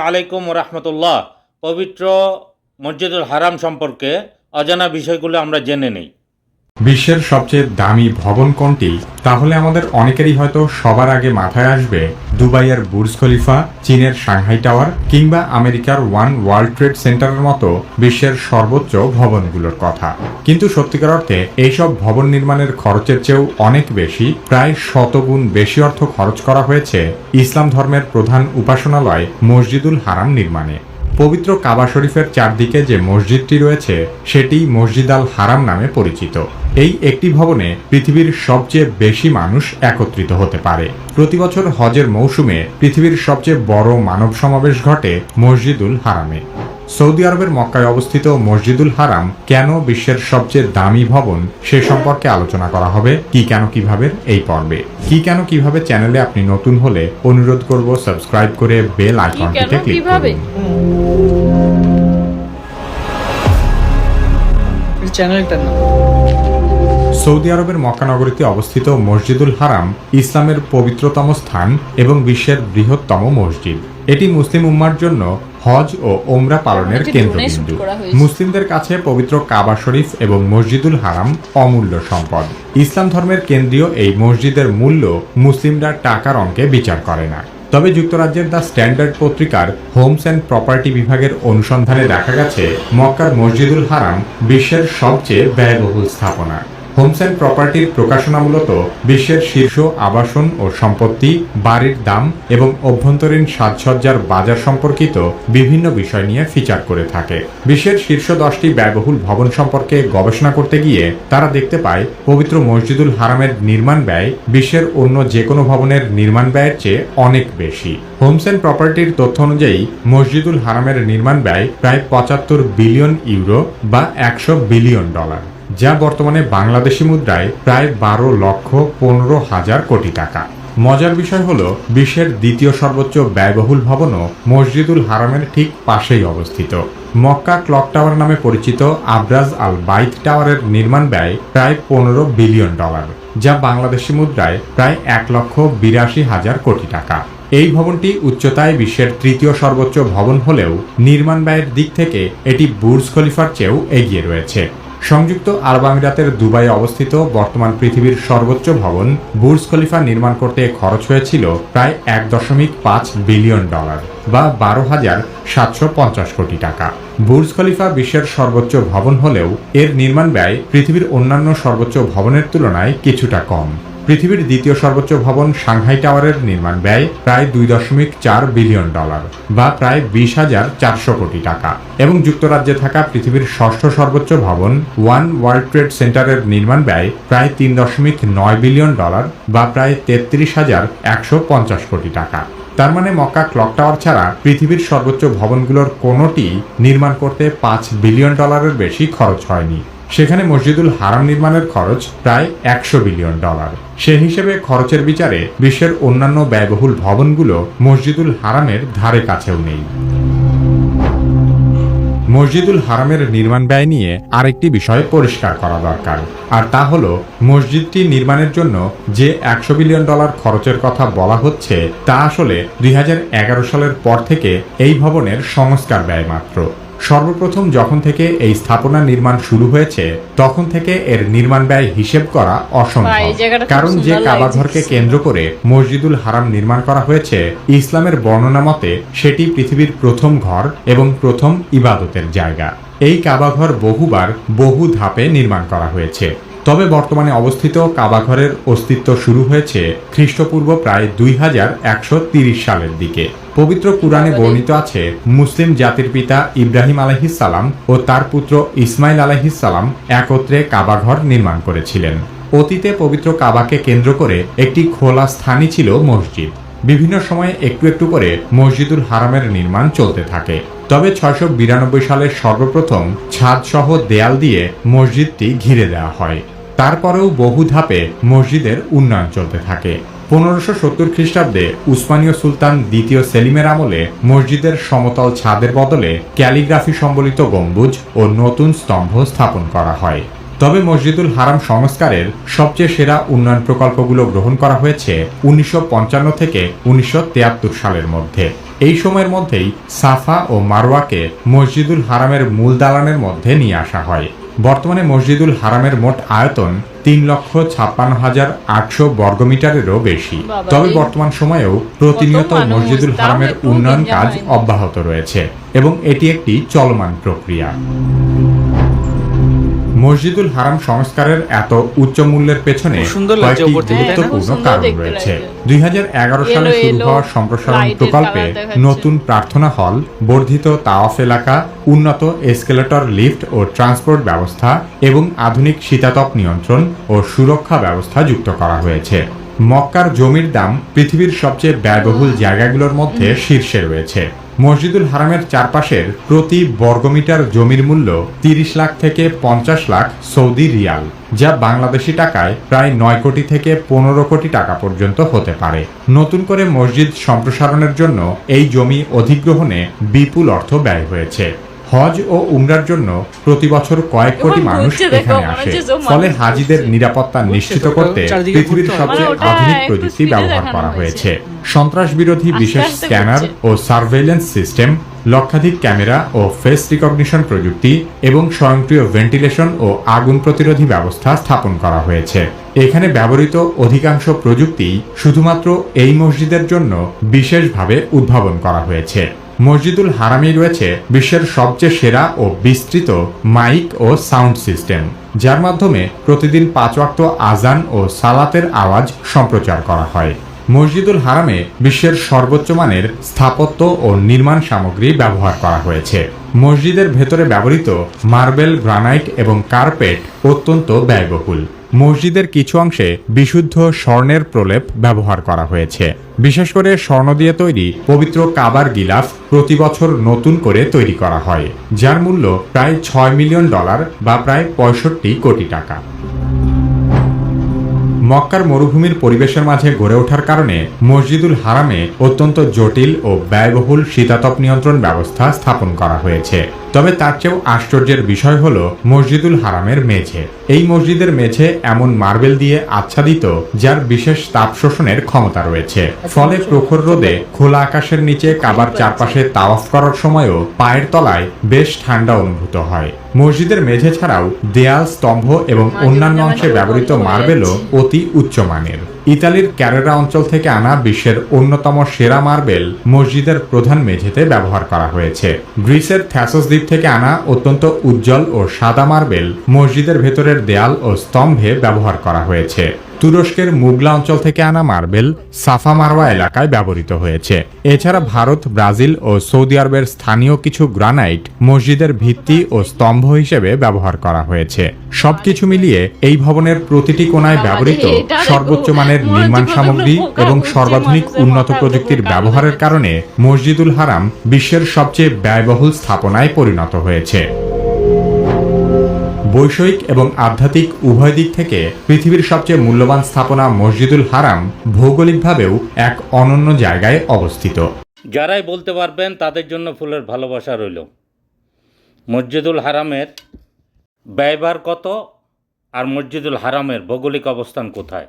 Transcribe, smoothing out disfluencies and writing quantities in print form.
আলাইকুম রহমতুল্লাহ। পবিত্র মসজিদুল হারাম সম্পর্কে অজানা বিষয়গুলো আমরা জেনে নেই। বিশ্বের সবচেয়ে দামি ভবন কোনটি? তাহলে আমাদের অনেকেরই হয়তো সবার আগে মাথায় আসবে দুবাইয়ের বুর্জ খলিফা, চীনের সাংহাই টাওয়ার কিংবা আমেরিকার ওয়ান ওয়ার্ল্ড ট্রেড সেন্টারের মতো বিশ্বের সর্বোচ্চ ভবনগুলোর কথা। কিন্তু সত্যিকার অর্থে এইসব ভবন নির্মাণের খরচের চেয়েও অনেক বেশি, প্রায় শতগুণ বেশি অর্থ খরচ করা হয়েছে ইসলাম ধর্মের প্রধান উপাসনালয় মসজিদুল হারাম নির্মাণে। পবিত্র কাবা শরীফের চারদিকে যে মসজিদটি রয়েছে সেটি মসজিদ আল হারাম নামে পরিচিত। এই একটি ভবনে পৃথিবীর সবচেয়ে বেশি মানুষ একত্রিত হতে পারে। প্রতি বছর হজের মৌসুমে পৃথিবীর সবচেয়ে বড় মানব সমাবেশ ঘটে মসজিদুল হারামে। সৌদি আরবের মক্কায় অবস্থিত মসজিদুল হারাম কেন বিশ্বের সবচেয়ে দামি ভবন সে সম্পর্কে আলোচনা করা হবে কি কেন কিভাবে এই পর্বে। কি কেন কিভাবে চ্যানেলে আপনি নতুন হলে অনুরোধ করব সাবস্ক্রাইব করে বেল আইকনটিতে ক্লিক করুন। সৌদি আরবের মক্কা নগরীতে অবস্থিত মসজিদুল হারাম ইসলামের পবিত্রতম স্থান এবং বিশ্বের বৃহত্তম মসজিদ। এটি মুসলিম উম্মার জন্য হজ ও ওমরা পালনের কেন্দ্রবিন্দু। মুসলিমদের কাছে পবিত্র কাবা শরীফ এবং মসজিদুল হারাম অমূল্য সম্পদ। ইসলাম ধর্মের কেন্দ্রীয় এই মসজিদের মূল্য মুসলিমরা টাকার অঙ্কে বিচার করে না। তবে যুক্তরাজ্যের দ্য স্ট্যান্ডার্ড পত্রিকার হোমস অ্যান্ড প্রপার্টি বিভাগের অনুসন্ধানে দেখা গেছে মক্কার মসজিদুল হারাম বিশ্বের সবচেয়ে ব্যয়বহুল স্থাপনা। হোমস অ্যান্ড প্রপার্টির প্রকাশনা মূলত বিশ্বের শীর্ষ আবাসন ও সম্পত্তি, বাড়ির দাম এবং অভ্যন্তরীণ সাজসজ্জার বাজার সম্পর্কিত বিভিন্ন বিষয় নিয়ে ফিচার করে থাকে। বিশ্বের শীর্ষ 10টি ব্যয়বহুল ভবন সম্পর্কে গবেষণা করতে গিয়ে তারা দেখতে পায় পবিত্র মসজিদুল হারামের নির্মাণ ব্যয় বিশ্বের অন্য যে কোনো ভবনের নির্মাণ ব্যয়ের চেয়ে অনেক বেশি। হোমস অ্যান্ড প্রপার্টির তথ্য অনুযায়ী মসজিদুল হারামের নির্মাণ ব্যয় প্রায় 75 বিলিয়ন ইউরো বা $100 বিলিয়ন, যা বর্তমানে বাংলাদেশি মুদ্রায় প্রায় 12,15,000 কোটি টাকা। মজার বিষয় হলো বিশ্বের দ্বিতীয় সর্বোচ্চ ব্যয়বহুল ভবনও মসজিদুল হারামের ঠিক পাশেই অবস্থিত। মক্কা ক্লক টাওয়ার নামে পরিচিত আবরাজ আল বাইত টাওয়ারের নির্মাণ ব্যয় প্রায় $15 বিলিয়ন, যা বাংলাদেশি মুদ্রায় প্রায় 1,82,000 কোটি টাকা। এই ভবনটি উচ্চতায় বিশ্বের তৃতীয় সর্বোচ্চ ভবন হলেও নির্মাণ ব্যয়ের দিক থেকে এটি বুর্জ খলিফার চেয়েও এগিয়ে রয়েছে। সংযুক্ত আরব আমিরাতের দুবাইয়ে অবস্থিত বর্তমান পৃথিবীর সর্বোচ্চ ভবন বুর্জ খলিফা নির্মাণ করতে খরচ হয়েছিল প্রায় $1.5 বিলিয়ন বা 12,750 কোটি টাকা। বুর্জ খলিফা বিশ্বের সর্বোচ্চ ভবন হলেও এর নির্মাণ ব্যয় পৃথিবীর অন্যান্য সর্বোচ্চ ভবনের তুলনায় কিছুটা কম। পৃথিবীর দ্বিতীয় সর্বোচ্চ ভবন সাংহাই টাওয়ারের নির্মাণ ব্যয় প্রায় $2.4 বিলিয়ন বা প্রায় 20,400 কোটি টাকা এবং যুক্তরাজ্যে থাকা পৃথিবীর ষষ্ঠ সর্বোচ্চ ভবন ওয়ান ওয়ার্ল্ড ট্রেড সেন্টারের নির্মাণ ব্যয় প্রায় $3.9 বিলিয়ন বা প্রায় 33,150 কোটি টাকা। তার মানে মক্কা ক্লক টাওয়ার ছাড়া পৃথিবীর সর্বোচ্চ ভবনগুলোর কোনোটি নির্মাণ করতে $5 বিলিয়ন বেশি খরচ হয়নি। সেখানে মসজিদুল হারাম নির্মাণের খরচ প্রায় $100 বিলিয়ন। সে হিসেবে খরচের বিচারে বিশ্বের অন্যান্য ব্যয়বহুল ভবনগুলো মসজিদুল হারামের ধারে কাছেও নেই। মসজিদুল হারামের নির্মাণ ব্যয় নিয়ে আরেকটি বিষয় পরিষ্কার করা দরকার, আর তা হলো মসজিদটি নির্মাণের জন্য যে $100 বিলিয়ন খরচের কথা বলা হচ্ছে তা আসলে 2011 সালের পর থেকে এই ভবনের সংস্কার ব্যয় মাত্র। সর্বপ্রথম যখন থেকে এই স্থাপনা নির্মাণ শুরু হয়েছে তখন থেকে এর নির্মাণ ব্যয় হিসেব করা অসম্ভব, কারণ যে কাবাঘরকে কেন্দ্র করে মসজিদুল হারাম নির্মাণ করা হয়েছে ইসলামের বর্ণনা মতে সেটি পৃথিবীর প্রথম ঘর এবং প্রথম ইবাদতের জায়গা। এই কাবাঘর বহুবার বহু ধাপে নির্মাণ করা হয়েছে। তবে বর্তমানে অবস্থিত কাবাঘরের অস্তিত্ব শুরু হয়েছে খ্রিস্টপূর্ব প্রায় 2130 সালের দিকে। পবিত্র কুরআনে বর্ণিত আছে মুসলিম জাতির পিতা ইব্রাহিম আলাইহিসসালাম ও তার পুত্র ইসমাইল আলাইহিসসালাম একত্রে কাবাঘর নির্মাণ করেছিলেন। অতীতে পবিত্র কাবাকে কেন্দ্র করে একটি খোলা স্থানই ছিল মসজিদ। বিভিন্ন সময়ে একটু একটু করে মসজিদুল হারামের নির্মাণ চলতে থাকে। তবে 692 সালে সর্বপ্রথম ছাদ সহ দেয়াল দিয়ে মসজিদটি ঘিরে দেওয়া হয়। তারপরেও বহু ধাপে মসজিদের উন্নয়ন চলতে থাকে। 1570 খ্রিস্টাব্দে উসমানীয় সুলতান দ্বিতীয় সেলিমের আমলে মসজিদের সমতল ছাদের বদলে ক্যালিগ্রাফি সম্বলিত গম্বুজ ও নতুন স্তম্ভ স্থাপন করা হয়। তবে মসজিদুল হারাম সংস্কারের সবচেয়ে সেরা উন্নয়ন প্রকল্পগুলো গ্রহণ করা হয়েছে 1955 থেকে 1973 সালের মধ্যে। এই সময়ের মধ্যেই সাফা ও মারওয়াকে মসজিদুল হারামের মূল দালানের মধ্যে নিয়ে আসা হয়। বর্তমানে মসজিদুল হারামের মোট আয়তন 3,56,800 বর্গমিটারেরও বেশি। তবে বর্তমান সময়েও প্রতিনিয়ত মসজিদুল হারামের উন্নয়ন কাজ অব্যাহত রয়েছে এবং এটি একটি চলমান প্রক্রিয়া। মসজিদুল হারাম সংস্কারের এত উচ্চ মূল্যের পেছনে কয়েকটি গুরুত্বপূর্ণ কারণ রয়েছে। 2011 সালে শুরু হওয়া সম্প্রসারণ প্রকল্পে নতুন প্রার্থনা হল, বর্ধিত তাওয়াফ এলাকা, উন্নত এসকেলেটর, লিফট ও ট্রান্সপোর্ট ব্যবস্থা এবং আধুনিক শীতাতপ নিয়ন্ত্রণ ও সুরক্ষা ব্যবস্থা যুক্ত করা হয়েছে। মক্কার জমির দাম পৃথিবীর সবচেয়ে ব্যয়বহুল জায়গাগুলোর মধ্যে শীর্ষে রয়েছে। মসজিদুল হারামের চারপাশের প্রতি বর্গমিটার জমির মূল্য 30 লাখ থেকে 50 লাখ সৌদি রিয়াল, যা বাংলাদেশি টাকায় প্রায় 9 কোটি থেকে 15 কোটি টাকা পর্যন্ত হতে পারে। নতুন করে মসজিদ সম্প্রসারণের জন্য এই জমি অধিগ্রহণে বিপুল অর্থ ব্যয় হয়েছে। হজ ও উমরার জন্য প্রতি বছর কয়েক কোটি মানুষ এখানে আসে, ফলে হাজিদের নিরাপত্তা নিশ্চিত করতে পৃথিবীর সবচেয়ে আধুনিক প্রযুক্তি ব্যবহার করা হয়েছে। সন্ত্রাস বিরোধী বিশেষ স্ক্যানার ও সার্ভেইলেন্স সিস্টেম, লক্ষাধিক ক্যামেরা ও ফেস রিকগনিশন প্রযুক্তি এবং স্বয়ংক্রিয় ভেন্টিলেশন ও আগুন প্রতিরোধী ব্যবস্থা স্থাপন করা হয়েছে। এখানে ব্যবহৃত অধিকাংশ প্রযুক্তি শুধুমাত্র এই মসজিদের জন্য বিশেষভাবে উদ্ভাবন করা হয়েছে। মসজিদুল হারামেই রয়েছে বিশ্বের সবচেয়ে সেরা ও বিস্তৃত মাইক ও সাউন্ড সিস্টেম, যার মাধ্যমে প্রতিদিন 5 ওয়াক্ত আজান ও সালাতের আওয়াজ সম্প্রচার করা হয়। মসজিদুল হারামে বিশ্বের সর্বোচ্চ মানের স্থাপত্য ও নির্মাণ সামগ্রী ব্যবহার করা হয়েছে। মসজিদের ভেতরে ব্যবহৃত মার্বেল, গ্রানাইট এবং কার্পেট অত্যন্ত ব্যয়বহুল। মসজিদের কিছু অংশে বিশুদ্ধ স্বর্ণের প্রলেপ ব্যবহার করা হয়েছে। বিশেষ করে স্বর্ণ দিয়ে তৈরি পবিত্র কাবার গিলাফ প্রতি বছর নতুন করে তৈরি করা হয়, যার মূল্য প্রায় $6 মিলিয়ন বা প্রায় 65 কোটি টাকা। মক্কার মরুভূমির পরিবেশের মাঝে গড়ে ওঠার কারণে মসজিদুল হারামে অত্যন্ত জটিল ও ব্যয়বহুল শীতাতপ নিয়ন্ত্রণ ব্যবস্থা স্থাপন করা হয়েছে। তবে তার চেয়েও আশ্চর্যের বিষয় হলো মসজিদুল হারামের মেঝে। এই মসজিদের মেঝে এমন মার্বেল দিয়ে আচ্ছাদিত যার বিশেষ তাপ শোষণের ক্ষমতা রয়েছে, ফলে প্রখর রোদে খোলা আকাশের নিচে কাবার চারপাশে তাওয়াফ করার সময়ও পায়ের তলায় বেশ ঠান্ডা অনুভূত হয়। মসজিদের মেঝে ছাড়াও দেয়াল, স্তম্ভ এবং অন্যান্য অংশে ব্যবহৃত মার্বেলও অতি উচ্চমানের। ইতালির ক্যারেরা অঞ্চল থেকে আনা বিশ্বের অন্যতম সেরা মার্বেল মসজিদের প্রধান মেঝেতে ব্যবহার করা হয়েছে। গ্রিসের থ্যাসোস দ্বীপ থেকে আনা অত্যন্ত উজ্জ্বল ও সাদা মার্বেল মসজিদের ভেতরের দেয়াল ও স্তম্ভে ব্যবহার করা হয়েছে। তুরস্কের মুগলা অঞ্চল থেকে আনা মার্বেল সাফা মারওয়া এলাকায় ব্যবহৃত হয়েছে। এছাড়া ভারত, ব্রাজিল ও সৌদি আরবের স্থানীয় কিছু গ্রানাইট মসজিদের ভিত্তি ও স্তম্ভ হিসেবে ব্যবহার করা হয়েছে। সবকিছু মিলিয়ে এই ভবনের প্রতিটি কোণায় ব্যবহৃত সর্বোচ্চ মানের নির্মাণ সামগ্রী এবং সর্বাধুনিক উন্নত প্রযুক্তির ব্যবহারের কারণে মসজিদুল হারাম বিশ্বের সবচেয়ে ব্যয়বহুল স্থাপনায় পরিণত হয়েছে। বৈষয়িক এবং আধ্যাত্মিক উভয় দিক থেকে পৃথিবীর সবচেয়ে মূল্যবান স্থাপনা মসজিদুল হারাম ভৌগোলিকভাবেও এক অনন্য জায়গায় অবস্থিত। যারাই বলতে পারবেন তাদের জন্য ফুলের ভালোবাসা রইল। মসজিদুল হারামের ব্যয়ভার কত আর মসজিদুল হারামের ভৌগোলিক অবস্থান কোথায়?